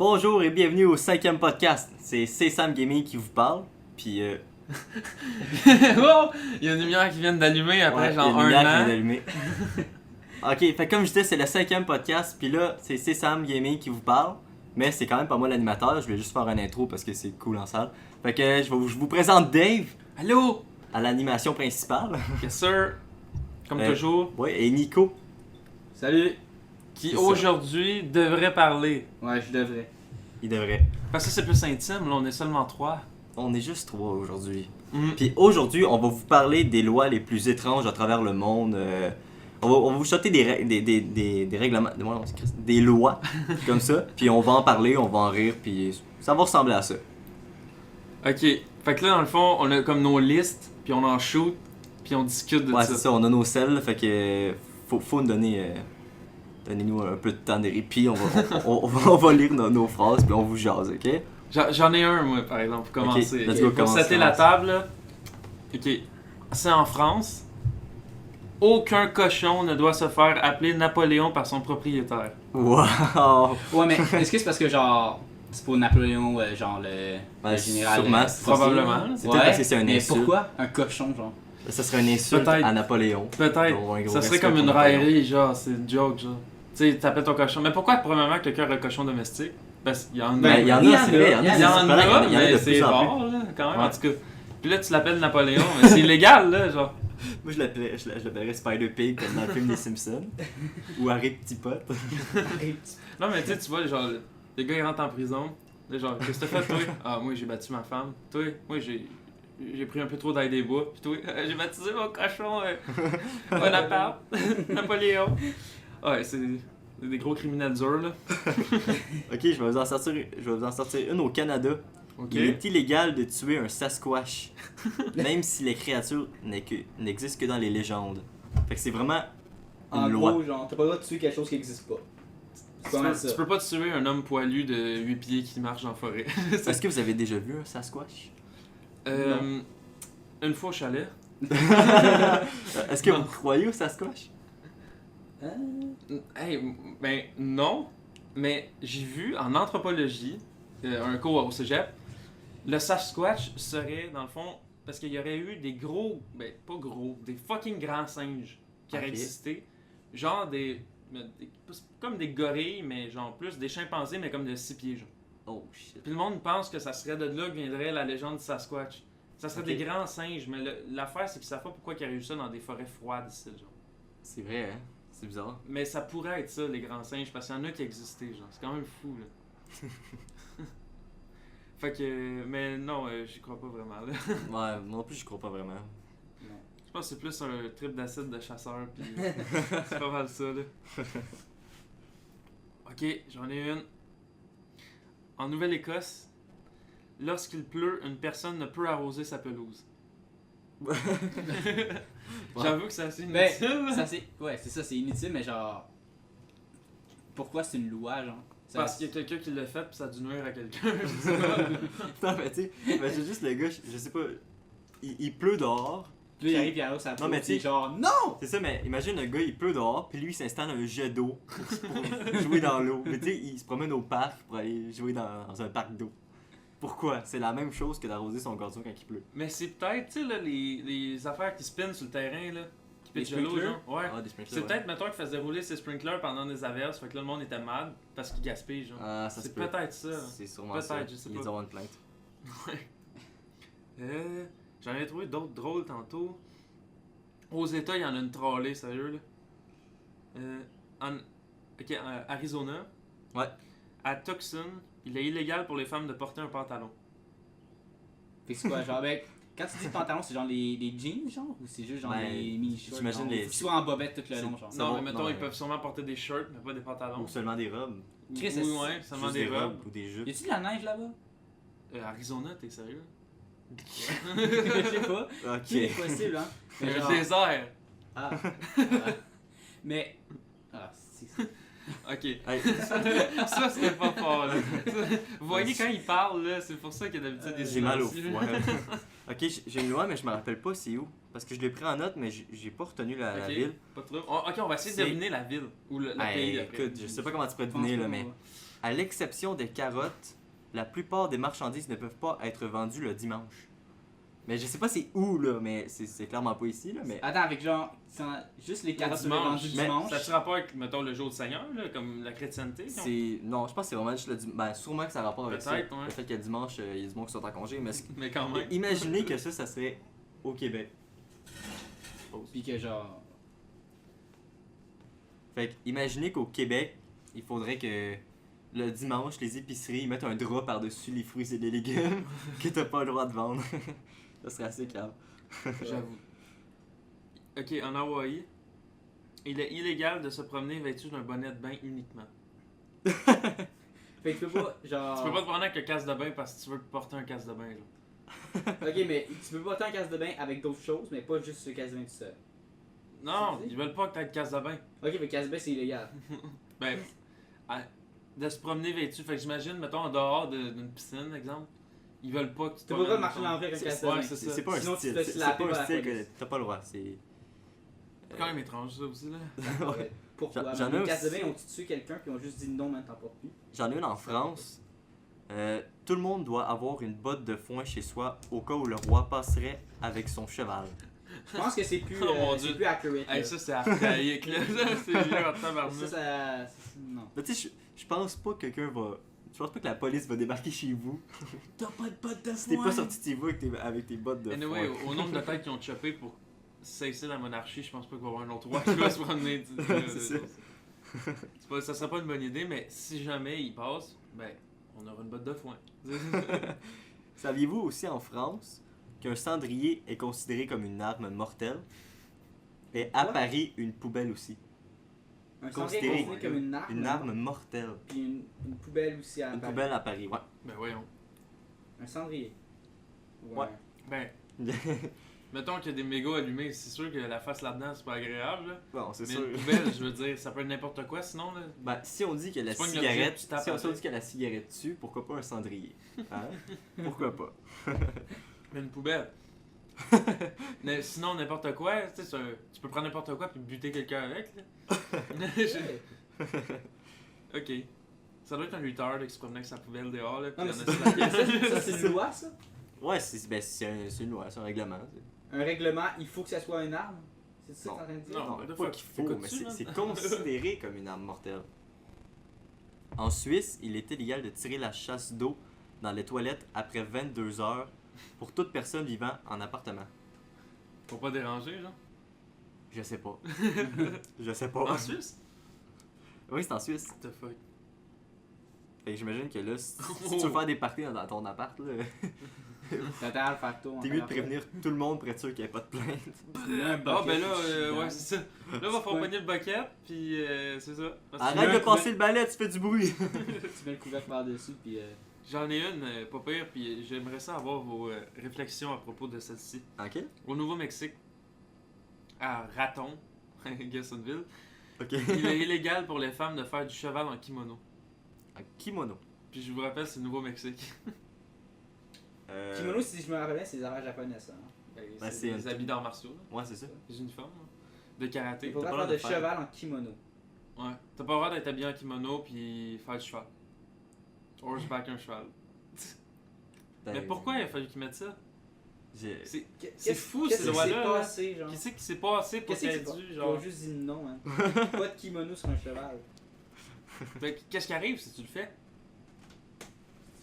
Bonjour et bienvenue au 5e podcast. C'est Sam Gaming qui vous parle. Puis Oh! Il y a une lumière qui vient d'allumer après ouais, genre il y a une lumière un qui vient an. d'allumer. Ok, fait comme je disais, c'est le 5e podcast. Puis là, c'est Sam Gaming qui vous parle. Mais c'est quand même pas moi l'animateur. Je vais juste faire un intro parce que c'est cool en salle. Fait que je vous présente Dave Allô? à l'animation principale. Yes sir. Comme toujours. Ouais, et Nico. Salut! Qui C'est ça. aujourd'hui devrait parler. Ouais, je devrais. Il devrait. Parce que c'est plus intime, là on est seulement 3. On est juste 3 aujourd'hui. Mm. Puis aujourd'hui, on va vous parler des lois les plus étranges à travers le monde. On va vous choter des règlements, des lois comme ça. Puis on va en parler, on va en rire, puis ça va ressembler à ça. Ok. Fait que là dans le fond, on a comme nos listes, puis on en shoot, puis on discute de Ouais, ça. c'est ça, on a nos selles, fait que faut nous donner. Donnez-nous un peu de temps de répit, on va lire nos phrases, puis on vous jase, ok? J'en ai un moi par exemple pour commencer. let's go, Pour commence, setter la table là. Ok. C'est en France. Aucun cochon ne doit se faire appeler Napoléon par son propriétaire. Wow! Ouais, mais est-ce que c'est parce que genre. C'est pour Napoléon, genre le général. sûrement. Probablement. C'est peut-être parce que c'est un Mais insulte. pourquoi un cochon, genre? Ça serait une insulte Peut-être. à Napoléon. Peut-être. Genre, un gros Ça serait respect comme pour une Napoléon. raillerie, genre, c'est une joke, genre. Tu sais, t'appelles ton cochon. Mais pourquoi, premièrement, quelqu'un a un cochon domestique? Parce qu'il y en a. Ben, il y en a, c'est vrai, il y en a. Il y en c'est vrai, a, il y en a de mais plus c'est en plus. rare, là, quand même, Ouais. en tout cas. Puis là, tu l'appelles Napoléon, mais c'est illégal, là, genre. Moi, je l'appellerais Spider-Pig comme dans le film des Simpsons. Ou Harry Petit Pote. Non, mais tu sais, tu vois, genre, le gars, il rentre en prison. Là, genre, qu'est-ce que t'as fait, toi? Ah, moi, j'ai battu ma femme. Toi, moi, j'ai pris un peu trop d'ail des bois. Puis toi, j'ai baptisé mon cochon Bonaparte, Napoléon. Ouais, c'est des gros criminels durs, là. Ok, je vais vous en sortir une au Canada. Ok. Il est illégal de tuer un Sasquatch, même si les créatures n'existent que dans les légendes. Fait que c'est vraiment une En loi. gros, genre, t'as pas le droit de tuer quelque chose qui existe pas. C'est pas mal ça. Tu peux pas tuer un homme poilu de 8 pieds qui marche en forêt. Est-ce que vous avez déjà vu un Sasquatch? Une fois au chalet. Est-ce que vous croyez au Sasquatch? Hey, ben non, mais j'ai vu en anthropologie, un cours au cégep, le Sasquatch serait dans le fond, parce qu'il y aurait eu des gros, ben pas gros, des fucking grands singes qui auraient Ok. existé, genre comme des gorilles, mais genre plus des chimpanzés, mais comme de 6 pieds, genre. Oh shit. Puis le monde pense que ça serait de là que viendrait la légende du Sasquatch. Ça serait Ok. des grands singes, mais l'affaire c'est qu'ils savent pas pourquoi il y aurait eu ça dans des forêts froides ici, genre. C'est vrai, hein? C'est bizarre. Mais ça pourrait être ça, les grands singes, parce qu'il y en a qui existaient, genre. C'est quand même fou, là. Fait que... Mais non, j'y crois pas vraiment, là. Ouais, moi non plus, je crois pas vraiment. Je pense que c'est plus un trip d'acide de chasseur, pis c'est pas mal ça, là. Ok, j'en ai une. En Nouvelle-Écosse, lorsqu'il pleut, une personne ne peut arroser sa pelouse. J'avoue que c'est assez Ben, inutile. ça c'est. Ouais, c'est ça, c'est inutile, mais genre. Pourquoi c'est une loi, genre? Ça- Parce qu'il y a quelqu'un qui l'a fait, pis ça a dû nuire à quelqu'un. Je sais pas. Non, mais tu sais, c'est juste le gars, je sais pas, il pleut dehors. Puis il arrive, il arrose sa Non, peau, mais puis tu sais- genre, non! C'est ça, mais imagine un gars, il pleut dehors, puis lui, il s'installe un jet d'eau pour jouer dans l'eau. Mais tu sais, il se promène au parc pour aller jouer dans un parc d'eau. Pourquoi? C'est la même chose que d'arroser son gazon quand il pleut. Mais c'est peut-être, tu sais, là, les affaires qui spinent sur le terrain, là, qui Les pitchent de l'eau, sprinklers? genre. Ouais. Ah, des sprinklers, C'est ouais. peut-être, mettons, qu'ils faisaient rouler ses sprinklers pendant des averses, fait que là, le monde était mad parce qu'ils gaspillent, genre. Ah, ça se C'est peut. peut-être ça. C'est sûrement Peut-être, ça. je sais Il pas. doit avoir une plainte. J'en ai trouvé d'autres drôles tantôt. Aux États, il y en a une trollée, sérieux, là. Arizona. Ouais. À Tucson, il est illégal pour les femmes de porter un pantalon. Fait que c'est quoi, genre, ben, quand tu dis pantalon, c'est genre les jeans, genre? Ou c'est juste genre Ben, les mini-shorts? j'imagine genre, les- faut qu'ils soient en bobette tout le c'est- long, genre. c'est- Non, bon, mais mettons, non, ils peuvent sûrement porter des shirts, mais pas des pantalons. Ou seulement des robes. Chris, Oui, ouais, seulement Juste des robes. ou des jupes. Y a-tu de la neige là-bas? Arizona, t'es sérieux? Je sais pas. C'est Ok. possible, hein? Il y a genre- un désert. Ah. Mais. Ah, c'est. Ok. Hey, Ça, c'était pas fort, là. Vous voyez, quand il parle, là, c'est pour ça qu'il y a d'habitude des j'ai mal au silences. foie. Ok, j'ai une loi, mais je me rappelle pas c'est où. Parce que je l'ai pris en note, mais j'ai pas retenu la Ok. ville. Pas trop. Ok, on va essayer de C'est- deviner la ville ou le Hey, pays après. écoute, je sais pas comment tu pourrais deviner, là, mais À l'exception des carottes, la plupart des marchandises ne peuvent pas être vendues le dimanche. Mais je sais pas c'est où là, mais c'est clairement pas ici là, mais Attends, avec genre, juste les carottes sont vendues Mais dimanche. Ça a rapport avec, mettons, le jour du Seigneur, là, comme la chrétienté? c'est non, je pense que c'est vraiment juste le dimanche. Ben sûrement que ça a rapport avec ça. Peut-être, ouais. Le fait que dimanche, il y a du monde qui sont en congé, mais Mais quand même. imaginez que ça serait au Québec. Puis que genre. Fait que imaginez qu'au Québec, il faudrait que le dimanche, les épiceries mettent un drap par-dessus les fruits et les légumes que t'as pas le droit de vendre. Ça serait assez calme. J'avoue. Ok, en Hawaï, il est illégal de se promener vêtu d'un bonnet de bain uniquement. Fait que tu peux pas, genre. Tu peux pas te promener avec un casque de bain parce que tu veux porter un casque de bain, là. Ok, mais tu peux porter un casque de bain avec d'autres choses, mais pas juste ce casque de bain tout seul. Non, C'est dit? ils veulent pas que t'aies de casque de bain. Ok, mais casque de bain c'est illégal. Ben, de se promener vêtu. Fait que j'imagine, mettons, en dehors d'une piscine, exemple, ils veulent pas que tu te T'as pas le droit de promènes, marcher dans la rue avec un casque de Ouais, bain. c'est ça. C'est pas un Sinon, tu style. te fais C'est slapper pas par un la style police. que t'as pas le droit. C'est. C'est quand même étrange, ça aussi, là. Ouais. Pourquoi? J'en ai Les un casques de aussi. bain ont tué quelqu'un puis ont juste dit non, maintenant t'en portes plus. J'en ai une en France. Tout le monde doit avoir une botte de foin chez soi au cas où le roi passerait avec son cheval. Je pense que c'est plus, Oh mon Dieu. c'est plus accurate. là. Hey, ça, c'est archaïque, là. C'est vieux en Ça, tabarnak. non. Mais tu sais, je pense pas que quelqu'un va. Je pense pas que la police va débarquer chez vous. T'as pas de bottes de Si t'es pas sorti de chez vous avec tes bottes de Anyway, foin. au nombre de têtes qu'ils ont chopé pour cesser la monarchie, je pense pas qu'il va y avoir un autre roi qui va se promener. C'est ça. Ça serait pas une bonne idée, mais si jamais il passe, ben, on aura une botte de foin. Saviez-vous aussi en France qu'un cendrier est considéré comme une arme mortelle? Et à Quoi? Paris, une poubelle aussi. Un Considéré cendrier considéré comme une arme. Une arme mortelle. Puis une poubelle aussi à Une Paris. poubelle à Paris, ouais. Ben voyons. Un cendrier. Ouais. Ben, mettons qu'il y a des mégots allumés, c'est sûr que la face là-dedans, c'est pas agréable, là. Bon, c'est Mais sûr. une poubelle, je veux dire, ça peut être n'importe quoi, sinon, là. Ben, si on dit que la Tu pognes cigarette, l'objet, tu tapes si on avec. dit que la cigarette tue, pourquoi pas un cendrier? Hein? Pourquoi pas? Mais une poubelle. Mais sinon, n'importe quoi, tu sais, tu peux prendre n'importe quoi puis buter quelqu'un avec, là. Ok. Ça doit être un lutteur là, qui se promenait avec sa poubelle dehors, là. Puis Non, mais il y en a sur la ça, c'est une loi, ça. Ouais, c'est une loi, c'est un règlement. Un règlement, il faut que ça soit une arme. C'est ça que t'es en train de dire? Non. Non, mais pas fuck, qu'il faut, mais t'écoutes-tu, man? c'est considéré comme une arme mortelle. En Suisse, il est illégal de tirer la chasse d'eau dans les toilettes après 22 heures pour toute personne vivant en appartement. Faut pas déranger, genre. Je sais pas. Je sais pas. En Suisse? Oui, c'est en Suisse. What the fuck? Fait que j'imagine que là, si tu veux faire des parties dans ton appart, là, Total, facto. t'es mieux de prévenir tout le monde pour être sûr qu'il n'y ait pas de plainte. Ah, ben là, ouais, c'est ça. Là, on va faire pogner le bucket, puis c'est ça. Parce que Arrête de un passer le balai, tu fais du bruit! Tu mets le couvercle par-dessus, puis. J'en ai une, pas pire, puis j'aimerais ça avoir vos réflexions à propos de celle-ci. Ok. Au Nouveau-Mexique, à Raton, Gessonville, Ok. il est illégal pour les femmes de faire du cheval en kimono. Un kimono. Puis je vous rappelle, c'est le Nouveau-Mexique. Kimono, si je me rappelle bien, c'est des affaires japonaises, ça. Hein. Ben, c'est c'est des un- habits d'arts martiaux, là. Ouais, c'est ça. Des uniformes, là. De karaté. Il faudrait pas faire le de droit de faire. cheval en kimono. Ouais. T'as pas le droit d'être habillé en kimono puis faire du cheval. Horseback un cheval. Ben, Mais pourquoi il a fallu qu'ils mettent ça? j'ai- C'est Qu'est-ce fou, qu'est-ce ces qui s'est lois-là, là. passé, genre? Qu'est-ce qui s'est passé pour Qu'est-ce qui qu'il s'est ait passé? dû, Ils genre. ont juste dit non, hein. Pas de kimono sur un cheval. Fait que qu'est-ce qui arrive si tu le fais?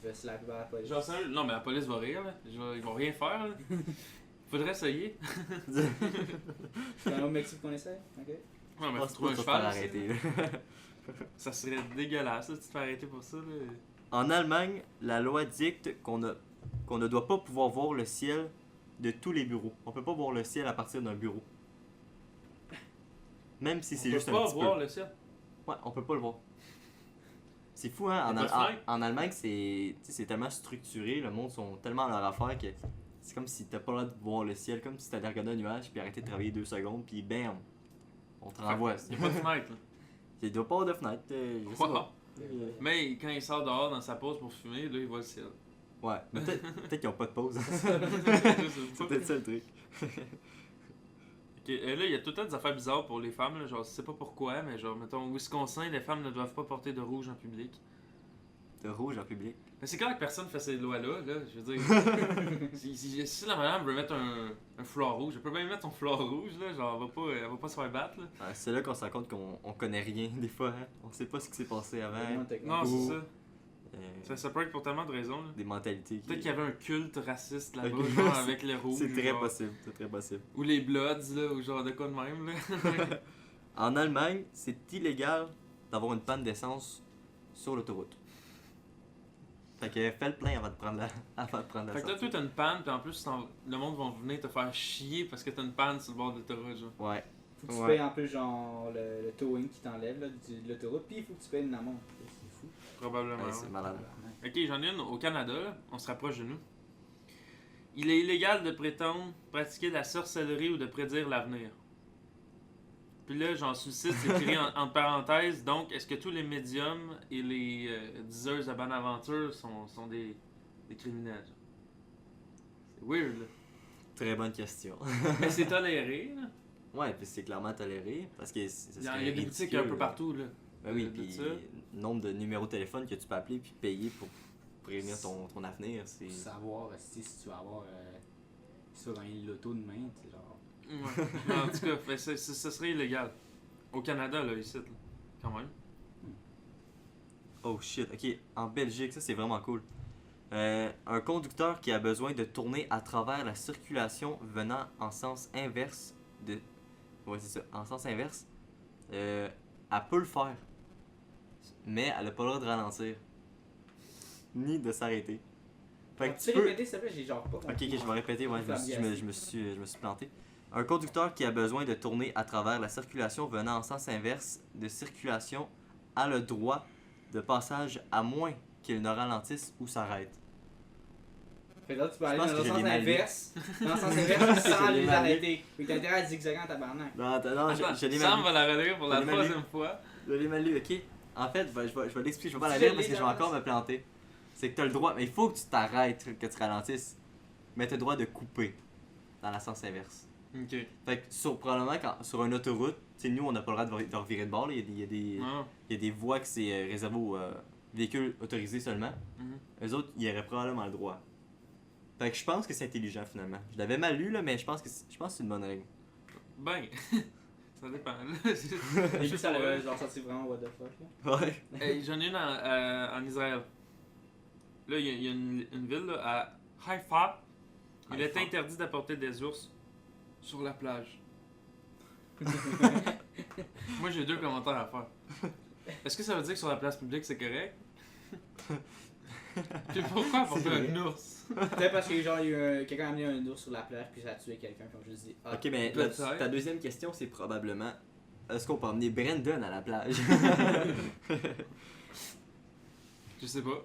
Tu vas slapper par la police. Genre, sérieux, non, mais la police va rire, là. Genre, ils vont rien faire, là. Faudrait essayer. C'est un autre Mexique qu'on essaie? Ok. Ouais, Je mais faut pense trouver pas un que ça cheval. va aussi, arrêter. là. là. Ça serait dégueulasse, là, si tu te fais arrêter pour ça, là. En Allemagne, la loi dicte qu'on ne doit pas pouvoir voir le ciel de tous les bureaux. On peut pas voir le ciel à partir d'un bureau. Même si c'est juste On un peut petit pas voir peu. le ciel. Ouais, on peut pas le voir. C'est fou, hein? Y a pas de fenêtre? En Allemagne, c'est tu sais, c'est tellement structuré, le monde sont tellement à leur affaire que c'est comme si t'as pas le droit de voir le ciel, comme si t'allais regarder un nuage puis arrêter de travailler 2 secondes, puis bam! On te renvoie. Il y a pas de fenêtre, là. Il doit pas avoir de fenêtre, je sais Wow. pas. Mais quand il sort dehors dans sa pause pour fumer, là, il voit le ciel. Ouais, mais peut-être qu'ils ont pas de pause. Je sais C'est pas. peut-être ça le truc. Ok, là, il y a tout le temps des affaires bizarres pour les femmes, là, genre, je sais pas pourquoi, mais genre, mettons, au Wisconsin, les femmes ne doivent pas porter de rouge en public. de rouge en public. Mais c'est quand que personne fait ces lois-là, là, je veux dire. si la madame veut mettre un foulard rouge, elle peut bien mettre son foulard rouge, là, genre, elle va pas se faire battre, là. C'est là qu'on se rend compte qu'on connaît rien, des fois. Hein? On sait pas ce qui s'est passé avant. Non, c'est ça. Euh, Ça peut être pour tellement de raisons, là. des mentalités. Peut-être qu'il y avait un culte raciste là-bas, Ok. genre, avec les rouges. C'est très genre. possible, c'est très possible. Ou les Bloods, là, ou genre de quoi de même, là. En Allemagne, c'est illégal d'avoir une panne d'essence sur l'autoroute. Fait que fais le plein avant de prendre la Fait que là, sortie. toi, t'as une panne, puis en plus, le monde va venir te faire chier parce que t'as une panne sur le bord de l'autoroute, genre. Ouais. Faut que tu Ouais. payes en plus genre le towing qui t'enlève là, de l'autoroute, puis il faut que tu payes une amende. C'est fou. Probablement. Ouais, c'est ouais. malade. Ok, j'en ai une au Canada, là. On se rapproche de nous. Il est illégal de prétendre pratiquer la sorcellerie ou de prédire l'avenir. Puis là, genre, sur le site, c'est écrit en parenthèses. Donc, est-ce que tous les médiums et les diseuses de bonne aventure sont des criminels? Genre? C'est weird, là. Très bonne question. Mais c'est toléré, là. Ouais, puis c'est clairement toléré parce que Il y a des boutiques un peu partout, là. Ben oui, de puis ça. nombre de numéros de téléphone que tu peux appeler puis payer pour prévenir ton avenir, c'est. Pour savoir si tu vas avoir. Si tu vas gagner le loto demain, tu sais, genre. Ouais. Mais en tout cas, fait, ça serait illégal. Au Canada, là, ici, là. Quand même. Oh shit, ok. En Belgique, ça c'est vraiment cool. Un conducteur qui a besoin de tourner à travers la circulation venant en sens inverse de. Ouais, c'est ça, en sens inverse. Elle peut le faire. Mais elle a pas le droit de ralentir. Ni de s'arrêter. Fait que Tu tu sais peux. répéter, s'il te plaît, j'ai genre pas compris. Ok, je vais répéter, ouais, je me suis planté. Un conducteur qui a besoin de tourner à travers la circulation venant en sens inverse de circulation a le droit de passage à moins qu'il ne ralentisse ou s'arrête. Fait que là, tu peux aller pense dans que le je sens l'ai mal lu. inverse. Dans le sens inverse sans Je l'ai les mal lu. arrêter. Fait que t'as intérêt à zigzaguer en tabarnak. Non, attends, non, Attends, je l'ai Sam mal lu. va la relire pour la Je l'ai mal lu. 3e fois. Je l'ai mal lu, ok. En fait, je vais l'expliquer, je vais pas la Tu lire l'as parce que lu je vais dans encore la- me planter. C'est que t'as le droit, mais il faut que tu t'arrêtes, que tu ralentisses. Mais t'as le droit de couper dans le sens inverse. Ok. Fait que probablement sur une autoroute, tu sais, nous on n'a pas le droit de revirer de bord, là. Il y a des voies que c'est réservé aux véhicules autorisés seulement. Mhm. Eux autres, ils auraient probablement le droit. Fait que je pense que c'est intelligent finalement. Je l'avais mal lu là, mais je pense que c'est une bonne règle. Ben, ça dépend. Là. Et puis ça l'avait genre sorti vraiment what the fuck là. Ouais. Hey, j'en ai une en Israël. Là, il y a une ville là, à Haïfa. Il est Haïfa. interdit d'apporter des ours sur la plage. Moi, j'ai 2 commentaires à faire. Est-ce que ça veut dire que sur la place publique, c'est correct? Puis pourquoi apporter C'est un ours? Peut-être parce que genre il y a quelqu'un a amené un ours sur la plage puis ça a tué quelqu'un puis on juste dit ah. Ok, mais peut-être. ta deuxième question c'est probablement est-ce qu'on peut emmener Brandon à la plage? Je sais pas.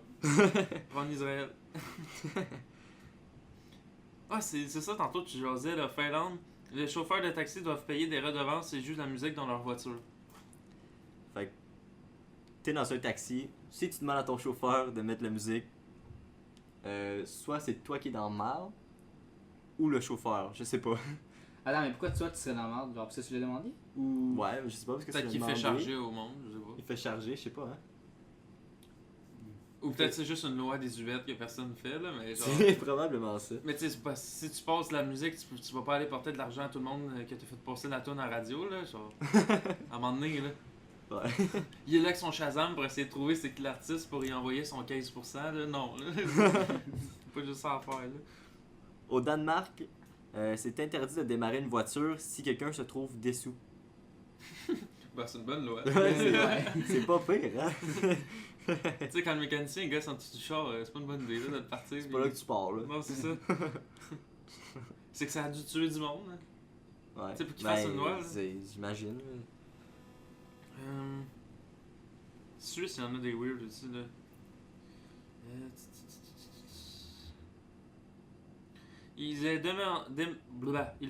En Israël. Ah, c'est ça, tantôt tu jasais, la Finlande. Les chauffeurs de taxi doivent payer des redevances et jouent de la musique dans leur voiture. Fait que t'es dans un taxi, si tu demandes à ton chauffeur de mettre la musique, soit c'est toi qui es dans le mal ou le chauffeur, je sais pas. Attends, mais pourquoi toi tu serais dans la merde? Genre parce que tu l'as demandé? Ou. Ouais, je sais pas parce que Peut-être c'est qu'il fait demandé. charger au monde, je sais pas. Il fait charger, je sais pas, hein. Ou peut-être c'est juste une loi des huettes que personne fait, là, mais genre... C'est probablement ça. Mais tu sais, c'est pas- si tu passes de la musique, tu vas pas aller porter de l'argent à tout le monde que t'as fait passer la tonne à la radio, là, genre... à un moment donné, là. Ouais. Il est là avec son Shazam pour essayer de trouver c'est qui l'artiste pour y envoyer son 15%, là, non, là. C'est pas juste ça à faire, là. Au Danemark, c'est interdit de démarrer une voiture si quelqu'un se trouve dessous. Ben, c'est une bonne loi. C'est pas pire, hein? Tu sais, quand le mécanicien il gosse en dessous du char, c'est pas une bonne idée, là, de partir. C'est pas là que tu pars, là. Non, c'est ça. C'est que ça a dû tuer du monde, hein. Ouais. Tu sais, pour qu'il fasse une loi, là. J'imagine. Suisse, il y en a des weird aussi, là. Il est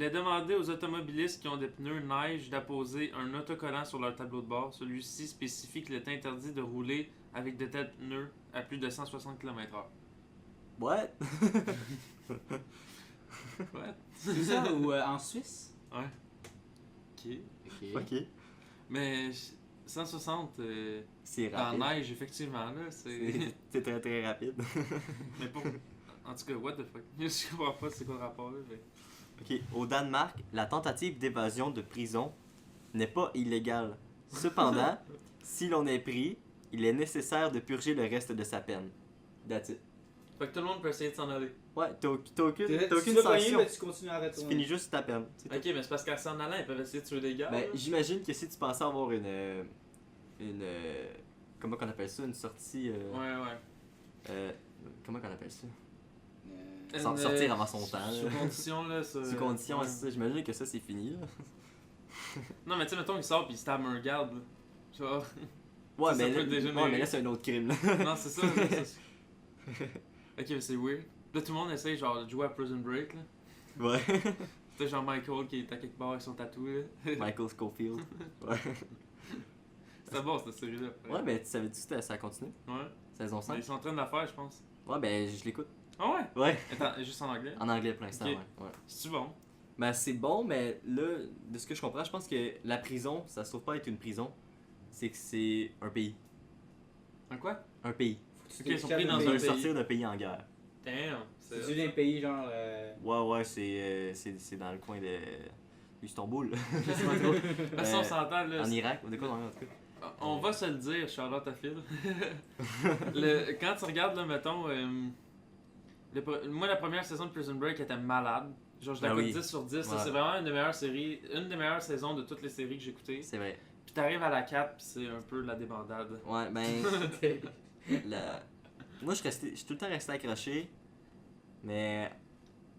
demandé aux automobilistes qui ont des pneus neige d'apposer un autocollant sur leur tableau de bord. Celui-ci spécifie qu'il est interdit de rouler avec de tels pneus à plus de 160 km/h. What? Ouais. C'est ça ou en Suisse? Ouais. Ok. Ok. Ok. Mais 160 C'est en rapide. neige, effectivement, là, C'est très très rapide. Mais pour... En tout cas, what the fuck? Je comprends pas c'est quoi le rapport, là, mais... Ok, au Danemark, la tentative d'évasion de prison n'est pas illégale. Cependant, si l'on est pris, il est nécessaire de purger le reste de sa peine. That's it. Fait que tout le monde peut essayer de s'en aller. Ouais, t'as aucune Tu sanction. vas pogner, mais tu continues à Tu retourner. finis juste ta peine. c'est Ok, tout. mais c'est parce qu'en s'en allant, ils peuvent essayer de tuer des gars. Ben, là. j'imagine que si tu pensais avoir une comment qu'on appelle ça, une sortie Ouais. comment qu'on appelle ça? Euh, Sortir avant son temps. Sous là. condition, là. Sous condition, ouais. c'est ça. J'imagine que ça c'est fini là. Non, mais tu sais, mettons, il sort pis il stab un garde, là. Genre. Ouais, Ça mais peut là, dégénérer. ouais, mais là c'est un autre crime là. Non, c'est ça. là, ok, mais c'est weird. Là, tout le monde essaye, genre, de jouer à Prison Break, là. Ouais. C'était genre Michael qui est à quelque part avec son tatou, là. Michael Scofield. Ouais. C'était bon, cette série-là. Ouais, mais tu savais-tu que ça continue? Ouais. Saison Mais 5? ils sont en train de la faire, je pense. Ouais, ben je l'écoute. Ah ouais? Ouais. Attends, juste en anglais. En anglais pour l'instant, Ok. ouais. C'est-tu bon? Ben c'est bon, mais là, de ce que je comprends, je pense que la prison, ça se trouve pas être une prison. C'est que c'est un pays. Un quoi? Un pays. Ok, ils sont pris Ils dans un veulent pays. sortir d'un pays en guerre. Damn. C'est d'un pays genre. Ouais, c'est dans le coin de Istanbul. Je sais pas trop. De toute façon, on s'entend, là. En Irak, ou de quoi, en tout cas. On va se le dire, Charlotte à Phil. Quand tu regardes, là, mettons. Moi, la première saison de Prison Break était malade. Genre, je la Ah cote oui. 10 sur 10. là, Ouais. C'est vraiment une des meilleures séries. Une des meilleures saisons de toutes les séries que j'ai écoutées. C'est vrai. Puis t'arrives à la 4, puis c'est un peu la débandade. Ouais, ben. Moi, je suis tout le temps resté accroché, mais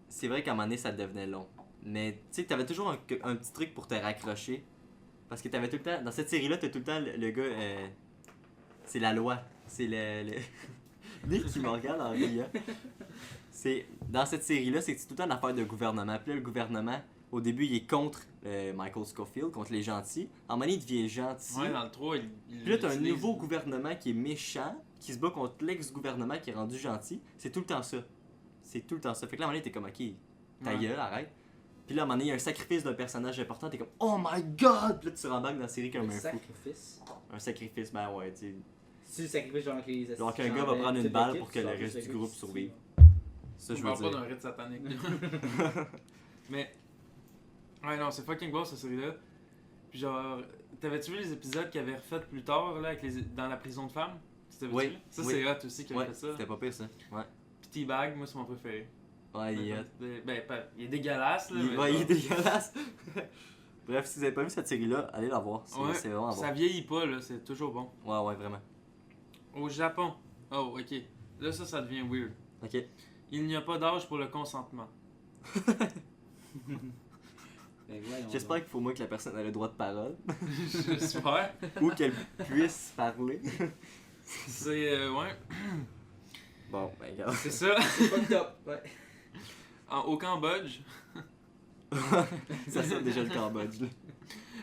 c'est vrai qu'à un moment donné, ça devenait long. Mais tu sais, t'avais toujours un petit truc pour te raccrocher. Parce que t'avais tout le temps. Dans cette série-là, t'as tout le temps le gars. C'est la loi. C'est le. Nick qui me regarde en riant. C'est. Dans cette série-là, c'est tout le temps une affaire de gouvernement. Puis là, le gouvernement, au début, il est contre Michael Scofield, contre les gentils. En moment donné, il devient gentil. Ouais, dans le 3, Puis là, t'as un nouveau gouvernement qui est méchant, qui se bat contre l'ex-gouvernement qui est rendu gentil. C'est tout le temps ça. C'est tout le temps ça. Fait que là, à un moment donné, t'es comme, ok, ta Ouais. gueule, arrête. Puis là, à un moment donné, il y a un sacrifice d'un personnage important, t'es comme, oh my god! Puis là, tu rembarques dans la série comme Un un fou. sacrifice. Un sacrifice, ben ouais, tu sais. C'est le sacrifice genre que les Genre qu'un gars va prendre une balle pour que le reste du groupe survive. Ça, je On veux parle pas dire. d'un rite satanique. Mais. Ouais, non, c'est fucking bon cette série-là. Puis genre, t'avais-tu vu les épisodes qu'ils avaient refait plus tard là, avec dans la prison de femmes? Oui, Ça, oui. c'est hot aussi qu'ils Ouais, avaient fait ça. c'était pas pire ça. Ouais. Puis T-Bag, moi, c'est mon préféré. Ouais, il est hot. Ben, il est dégueulasse là. mais Ouais, il est genre, dégueulasse. Bref, si vous avez pas vu cette série-là, allez la voir. Ouais, C'est vraiment bon. ça vieillit pas là, c'est toujours bon. Ouais, vraiment. Au Japon. Oh, ok. Là, ça devient weird. Ok. Il n'y a pas d'âge pour le consentement. J'espère qu'il faut au moins que la personne ait le droit de parole. J'espère. Ou qu'elle puisse parler. C'est. Ouais. Bon, ben, regarde. C'est ça. C'est fucked up. Ouais. Au Cambodge, Ça sent déjà le Cambodge, là.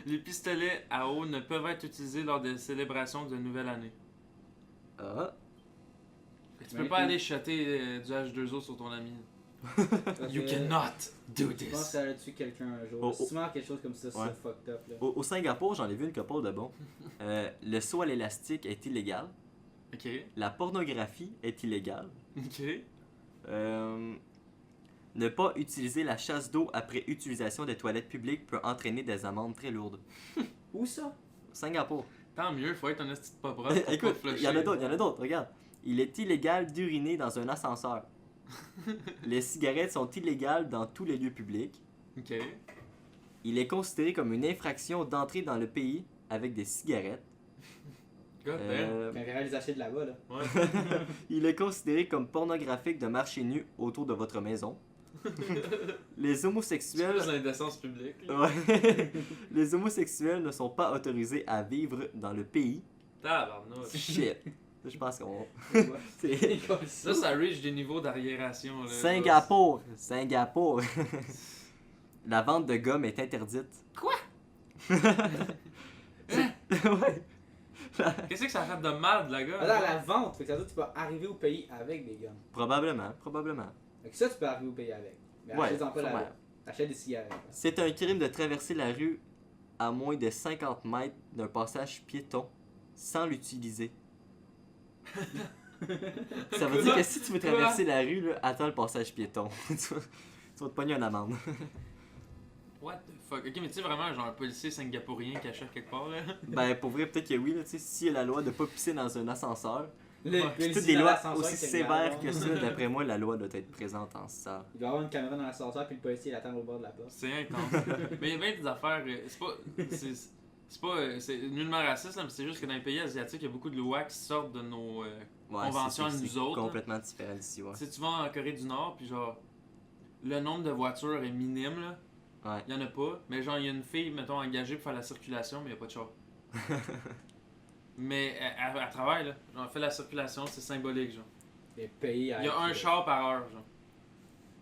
les pistolets à eau ne peuvent être utilisés lors des célébrations de nouvelle année. Ah. Tu peux pas aller shotter du H2O sur ton ami. You cannot do Je pense que this. ça allait tuer quelqu'un un jour. Oh, Si tu manques quelque chose comme ça, Ouais. c'est fucked up. Là. Au Singapour, j'en ai vu une couple de bons. Le saut à l'élastique est illégal. Ok, La pornographie est illégale. ok. Ne pas utiliser la chasse d'eau après utilisation des toilettes publiques peut entraîner des amendes très lourdes. Où ça? Singapour. Tant mieux, faut être un esti de pas propre. pour Écoute, pas il y en a flusher. d'autres, regarde. Il est illégal d'uriner dans un ascenseur. Les cigarettes sont illégales dans tous les lieux publics. Ok. Il est considéré comme une infraction d'entrer dans le pays avec des cigarettes. God damn. Quand il les acheter de là-bas, là. Ouais. Il est considéré comme pornographique de marcher nu autour de votre maison. Les C'est homosexuels... plus l'indécence publique. Là. Ouais. Les homosexuels ne sont pas autorisés à vivre dans le pays. Tabarnouche. Shit. Je pense qu'on... Ouais. C'est... Ça reach des niveaux d'arriération. là. Singapour. Singapour. La vente de gomme est interdite. Quoi? Ouais. Qu'est-ce que ça fait de mal, la gars? Alors, la vente, fait que ça veut dire que tu peux arriver au pays avec des gommes. Probablement. Fait que ça, tu peux arriver au pays avec. Mais Ouais, achète-en pas sûrement. là. Achète des cigarettes. là. C'est un crime de traverser la rue à moins de 50 mètres d'un passage piéton sans l'utiliser. Ça veut dire que si tu veux traverser la rue, là, attends le passage piéton. Tu vas te pogner une amende. What the fuck? Ok, mais tu sais vraiment, genre un policier singapourien caché quelque part là. Ben, pour vrai, peut-être que oui, là, tu sais, s'il y a la loi de pas pisser dans un ascenseur, Le puis toutes des lois aussi sévères que ça, d'après moi, la loi doit être présente en salle. Il doit y avoir une caméra dans l'ascenseur puis le policier l'attend au bord de la porte. C'est intense. Mais il y a bien des affaires. C'est nullement raciste, là, mais c'est juste que dans les pays asiatiques, il y a beaucoup de lois qui sortent de nos conventions à c'est nous autres. complètement différent d'ici, ouais. Si tu vas en Corée du Nord, puis genre, le nombre de voitures est minime, là. Ouais. Il y en a pas. Mais genre, il y a une fille, mettons, engagée pour faire la circulation, mais il n'y a pas de char. Mais elle travaille, là. Genre, elle fait la circulation, c'est symbolique, genre. Les pays Il y a un char par heure, genre.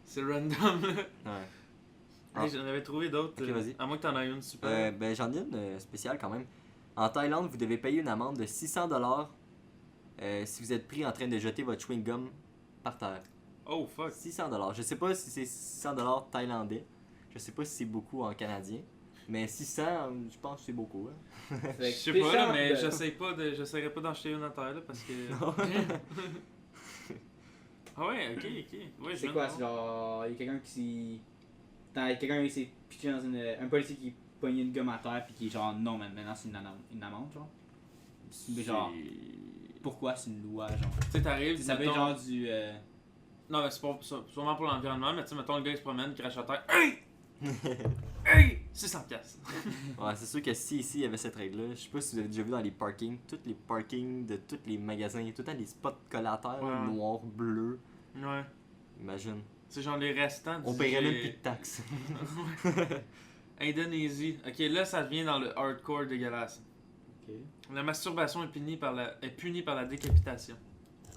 C'est random, là. Ouais. Hey, j'en avais trouvé d'autres. Ok, vas-y. À moins que t'en aies une super. Ben, j'en ai une spéciale quand même. En Thaïlande, vous devez payer une amende de 600$ si vous êtes pris en train de jeter votre chewing-gum par terre. Oh fuck. 600$. Je sais pas si c'est 600$ thaïlandais. Je sais pas si c'est beaucoup en canadien. Mais 600, je pense que c'est beaucoup. Hein. Je sais pas, là, mais j'essaierai pas d'en jeter une à terre, là, parce que. Ah ouais, ok. Ouais, c'est quoi, c'est genre, il y a quelqu'un qui quelqu'un qui s'est pitché dans un policier qui pognait une gomme à terre puis qui est genre, non, mais maintenant c'est une amende, genre. Mais genre, pourquoi c'est une loi, genre? Tu sais, t'arrives, Ça veut être genre du. Non, mais c'est sûrement pour l'environnement, mais tu sais, mettons le gars il se promène, il crache à terre. Hey! Hey! 600$. Ouais, c'est sûr que si ici il y avait cette règle-là, je sais pas si vous avez déjà vu dans les parkings, tous les parkings de tous les magasins, il y a tout le temps des spots collés à terre, là, Ouais. noirs, bleus. Ouais. Imagine. C'est genre les restants On paierait même plus de taxes. Indonésie. Ok, là ça devient dans le hardcore dégueulasse. Ok. La masturbation est punie par la décapitation.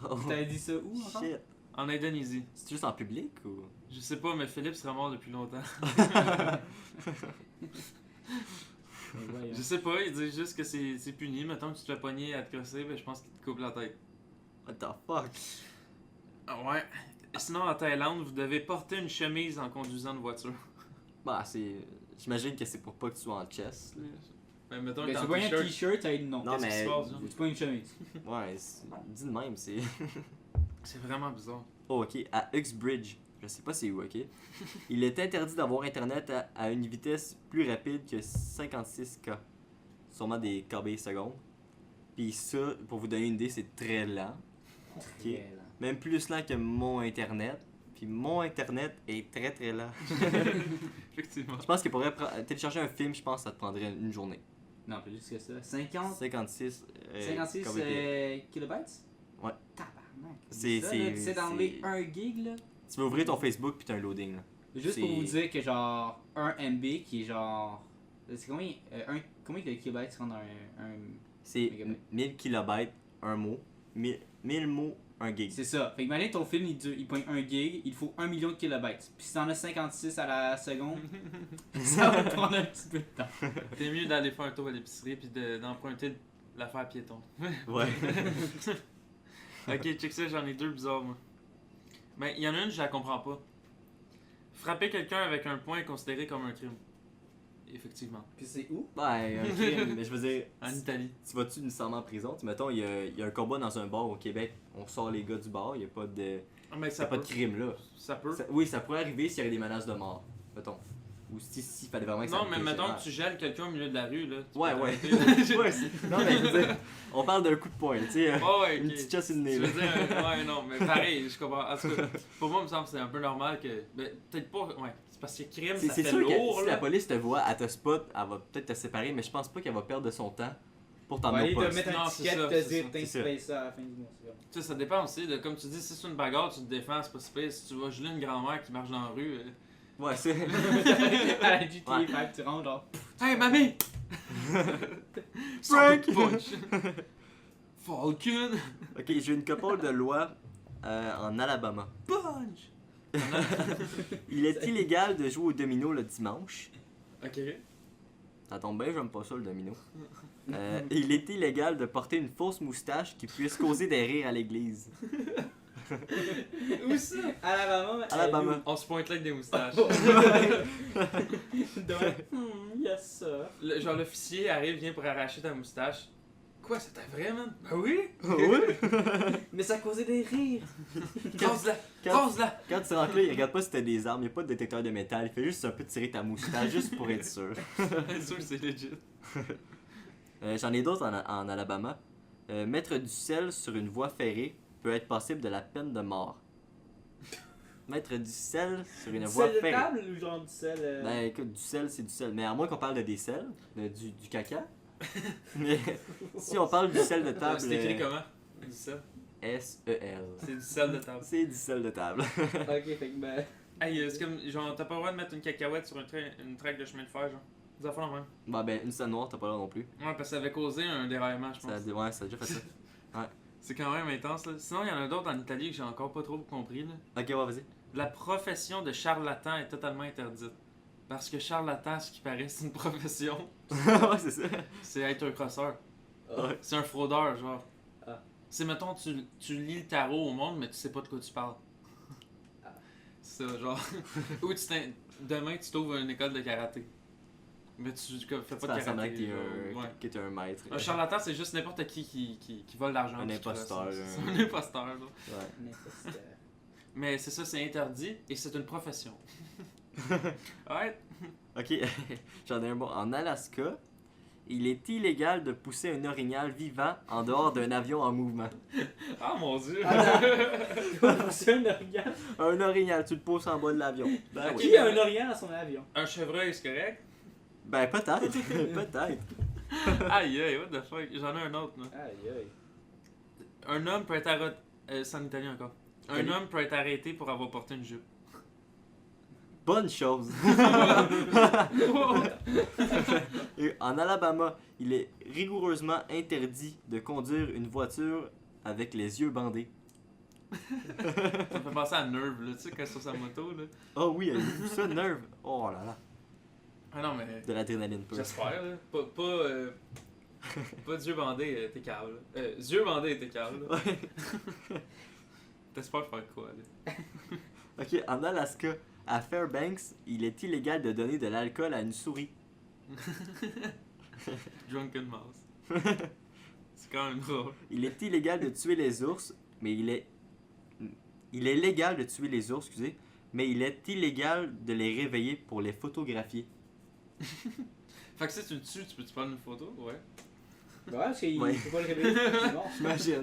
Oh, T'avais dit ça où encore? shit. En Indonésie. C'est juste en public ou? Je sais pas, mais Philippe sera mort depuis longtemps. Ouais, Je sais pas, il dit juste que c'est puni. Mettons que tu te fais pogner à te crosser, ben je pense qu'il te coupe la tête. What the fuck? Ah ouais. Sinon, en Thaïlande, vous devez porter une chemise en conduisant une voiture. Bah, c'est. J'imagine que c'est pour pas que tu sois en chess. là. Ben, mettons que Mais t'es tu en vois un t-shirt. t-shirt, t'as dit non. Non, Qu'est-ce qui mais. se passe, genre? Tu pas une chemise. Ouais, dis de même, c'est. C'est vraiment bizarre. Oh, ok, à Uxbridge. Je sais pas c'est où, ok. Il est interdit d'avoir internet à une vitesse plus rapide que 56K. Sûrement des KB secondes. Puis ça, pour vous donner une idée, c'est très lent. Ok. Même plus lent que mon internet. Puis mon internet est très très lent. Effectivement. Je pense que pour télécharger un film, je pense que ça te prendrait une journée. Non, plus que ça. 56 56 kilobytes? Ouais. Tabarnak. C'est- Ça, c'est- là, tu sais d'enlever c'est- 1 gig, là. Tu vas ouvrir ton Facebook puis t'as un loading. Là. Juste pour C'est- vous dire que genre 1 MB qui est genre. C'est combien de kilobytes rentre dans un. C'est Mégabyte. 1000 kilobytes, un mot. 1000 mots, un gig. C'est ça. Fait que imagine ton film il pogne 1 gig, il faut 1 million de kilobytes. Puis si t'en as 56 à la seconde, ça va te prendre un petit peu de temps. T'es mieux d'aller faire un tour à l'épicerie puis d'emprunter l'affaire piéton. Ouais. Ok, check ça, j'en ai deux bizarres, moi. Mais il y en a une, je la comprends pas. Frapper quelqu'un avec un poing est considéré comme un crime. Effectivement. Puis c'est où? Ouais, un crime, mais je veux dire, En Italie. tu vas-tu nécessairement en prison? Tu mettons, il y a un combat dans un bar au Québec, on sort les gars du bar, il n'y a pas de, Ah, mais y ça a pas peut. de crime là. Ça peut. Oui, ça pourrait arriver s'il y avait des menaces de mort, mettons. Ou si fallait vraiment que ça Non, mais arrive, mettons général. que tu gèles quelqu'un au milieu de la rue, là. tu Ouais, peux ouais. t'arrêter. Ouais, non, mais je veux dire, on parle d'un coup de poing, tu sais. Oh, ouais, Une ok. petite chasse sur le nez, Tu là. veux dire, ouais, non, mais pareil, je comprends. En tout cas, pour moi, il me semble que c'est un peu normal que. Ben, peut-être pas. Ouais, c'est parce que crime, ça C'est fait sûr lourd, que si là. la police te voit, elle te spot, elle va peut-être te séparer, mais je pense pas qu'elle va perdre de son temps pour On va t'emmener aller au te poste. mettre Non, un c'est ticket ça, et te c'est dire ça. t'as C'est payé ça à la fin du mois. c'est bon. Tu sais, ça dépend aussi, de, comme tu dis, si c'est une bagarre, tu te défends, c'est pas si pire. Si tu vas geler une grand-mère qui marche dans la rue. Ouais, c'est. À la GTA Ouais. 5, tu rentres genre. Hey, mamie! Frank! Punch! Falcon! Ok, j'ai une couple de lois en Alabama. Punch! Il est illégal de jouer au domino le dimanche. Ok. Ça tombe bien, j'aime pas ça le domino. Il est illégal de porter une fausse moustache qui puisse causer des rires à l'église. Où ça? Alabama. Alabama. On se pointe là avec des moustaches. Donc, ferais ça. Genre, l'officier arrive, vient pour arracher ta moustache. Quoi, c'était vrai, man? Ben oui! Oui! Mais ça causait des rires. Rase-la! Quand- Rase-la! Quand tu rentres là, il regarde pas si t'as des armes, il a pas de détecteur de métal, il fait juste un peu tirer ta moustache juste pour être sûr. C'est sûr que c'est legit. J'en ai d'autres en Alabama. Mettre du sel sur une voie ferrée peut être passible de la peine de mort. Mettre du sel sur une Du voie sel de ferrée. table ou genre du sel. Ben écoute, du sel, c'est du sel. Mais à moins qu'on parle de des sels, du caca. Mais si on parle du sel de table, C'est écrit comment? Du sel. S-E-L. C'est du sel de table. C'est du sel de table. Ok, fait que ben. Hey, c'est comme, genre, t'as pas le droit de mettre une cacahuète sur une traque de chemin de fer, genre. Des affaires même. Bon ben, une sel noire, t'as pas le droit non plus. Ouais, parce que ça avait causé un déraillement, je pense. Ouais, ça a déjà fait ça. C'est quand même intense, là. Sinon, il y en a d'autres en Italie que j'ai encore pas trop compris, là. Ok, ouais, vas-y. La profession de charlatan est totalement interdite. Parce que charlatan, ce qui paraît, c'est une profession. Ouais, c'est ça. C'est être un crosseur. Ouais. C'est un fraudeur, genre. Ah. C'est, mettons, tu lis le tarot au monde, mais tu sais pas de quoi tu parles. Ah. C'est ça, genre. Ou demain, tu t'ouvres une école de karaté. Mais tu fais Tu pas fais de karaté. semblant que t'es genre, ouais. que t'es un maître. Un charlatan, c'est juste n'importe qui vole l'argent. Un puis qui imposteur, fait ça. un- C'est un imposteur, genre. Ouais. N'importe. Mais c'est ça, c'est interdit et c'est une profession. Ouais. Ok, j'en ai un bon. En Alaska, il est illégal de pousser un orignal vivant en dehors d'un avion en mouvement. Ah mon dieu. C'est un orignal. Un orignal, tu le pousses en bas de l'avion. Ben Ok. oui. Qui a un orignal dans son avion? Un chevreuil, c'est correct? Ben peut-être, peut-être. Aïe aïe, what the fuck. J'en ai un autre, là. Aïe aïe. Un homme peut être arrêté. C'est en italien encore. Un Italien. homme peut être arrêté pour avoir porté une jupe. Bonne chose. Et en Alabama, il est rigoureusement interdit de conduire une voiture avec les yeux bandés. Ça me fait penser à Nerve, là, tu sais, quand il est sur sa moto, là. Oh oui, avez-vous vu ça, Nerve? Oh là là, Ah non, mais. de l'adrénaline pure. J'espère, là. Pas d'yeux bandés, t'es calme, là. Yeux bandés, t'es calme, là. Ouais. T'espères faire quoi, là? Ok, en Alaska, à Fairbanks, il est illégal de donner de l'alcool à une souris. Drunken Mouse. C'est quand même drôle. Il est illégal de tuer les ours, mais il est légal de tuer les ours, excusez, mais il est illégal de les réveiller pour les photographier. Fait que si tu le tues, tu peux-tu prendre une photo? Ouais. Ouais, parce qu'il Ouais. faut pas le réveiller. C'est bon.